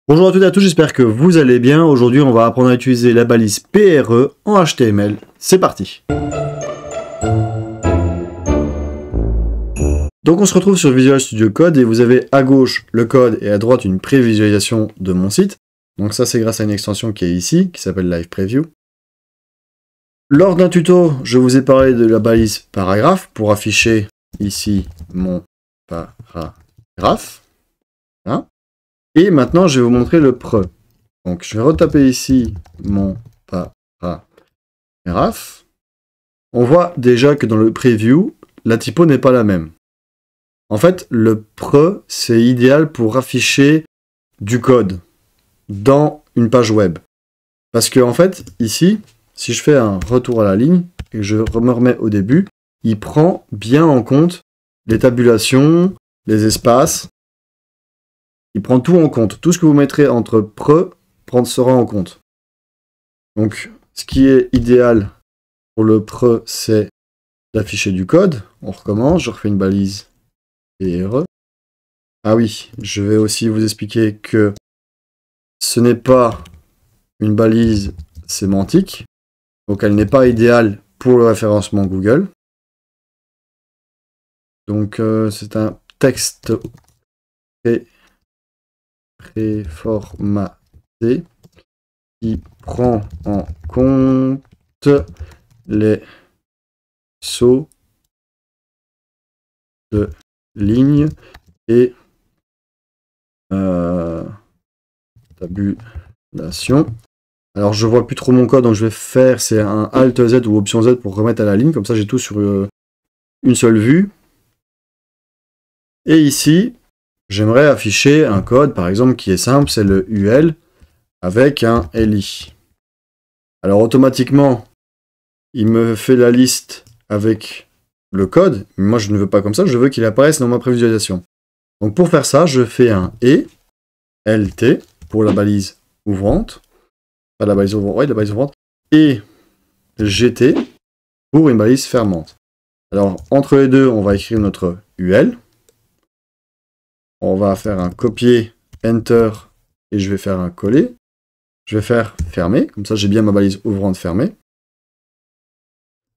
Bonjour à toutes et à tous, j'espère que vous allez bien. Aujourd'hui, on va apprendre à utiliser la balise PRE en HTML. C'est parti. Donc on se retrouve sur Visual Studio Code et vous avez à gauche le code et à droite une prévisualisation de mon site. Donc ça, c'est grâce à une extension qui est ici, qui s'appelle Live Preview. Lors d'un tuto, je vous ai parlé de la balise paragraphe pour afficher ici mon paragraphe. Hein. Et maintenant, je vais vous montrer le pre. Donc, je vais retaper ici mon paragraphe. On voit déjà que dans le preview, la typo n'est pas la même. En fait, le pre, c'est idéal pour afficher du code dans une page web. Parce que, en fait, ici, si je fais un retour à la ligne et que je me remets au début, il prend bien en compte les tabulations, les espaces. Il prend tout en compte. Tout ce que vous mettrez entre pre sera en compte. Donc, ce qui est idéal pour le pre, c'est d'afficher du code. On recommence, je refais une balise PRE. Ah oui, je vais aussi vous expliquer que ce n'est pas une balise sémantique. Donc, elle n'est pas idéale pour le référencement Google. Donc, c'est un texte préformaté qui prend en compte les sauts de ligne et tabulation. Alors je vois plus trop mon code, donc je vais faire c'est un Alt Z ou Option Z pour remettre à la ligne, comme ça j'ai tout sur une seule vue. Et ici, j'aimerais afficher un code, par exemple, qui est simple, c'est le UL avec un LI. Alors automatiquement, il me fait la liste avec le code. Mais moi, je ne veux pas comme ça, je veux qu'il apparaisse dans ma prévisualisation. Donc pour faire ça, je fais un LT pour la balise ouvrante. Pas la balise ouvrante, ouais, la balise ouvrante. Et GT pour une balise fermante. Alors entre les deux, on va écrire notre UL. On va faire un copier, Enter, et je vais faire un coller. Je vais faire fermer, comme ça j'ai bien ma balise ouvrante fermée.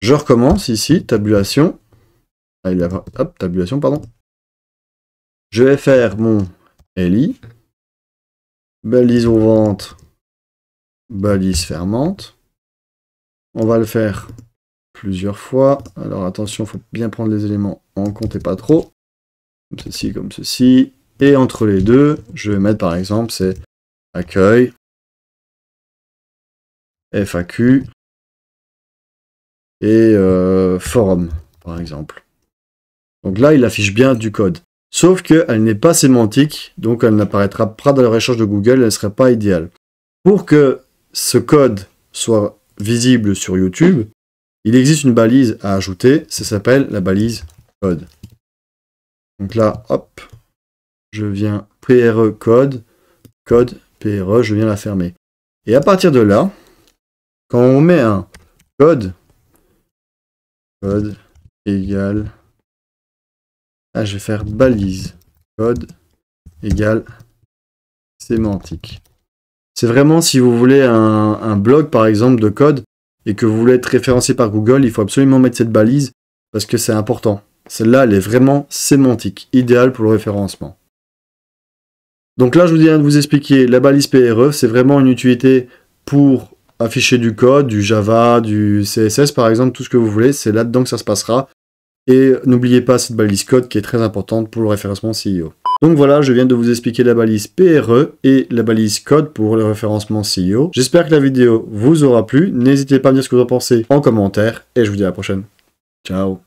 Je recommence ici, tabulation. Hop, tabulation, pardon. Je vais faire mon LI, balise ouvrante, balise fermante. On va le faire plusieurs fois. Alors attention, il faut bien prendre les éléments en compte et pas trop. Comme ceci, comme ceci. Et entre les deux, je vais mettre par exemple, c'est accueil, FAQ et forum, par exemple. Donc là, il affiche bien du code. Sauf qu'elle n'est pas sémantique, donc elle n'apparaîtra pas dans la recherche de Google, elle ne serait pas idéale. Pour que ce code soit visible sur YouTube, il existe une balise à ajouter, ça s'appelle la balise code. Donc là, hop, je viens PRE code, code PRE, je viens la fermer. Et à partir de là, quand on met un code égale, là je vais faire balise code égale sémantique. C'est vraiment si vous voulez un blog par exemple de code et que vous voulez être référencé par Google, il faut absolument mettre cette balise parce que c'est important. Celle-là, elle est vraiment sémantique, idéale pour le référencement. Donc là, je viens de vous expliquer la balise PRE, c'est vraiment une utilité pour afficher du code, du Java, du CSS par exemple, tout ce que vous voulez, c'est là-dedans que ça se passera. Et n'oubliez pas cette balise code qui est très importante pour le référencement SEO. Donc voilà, je viens de vous expliquer la balise PRE et la balise code pour le référencement SEO. J'espère que la vidéo vous aura plu, n'hésitez pas à me dire ce que vous en pensez en commentaire, et je vous dis à la prochaine. Ciao.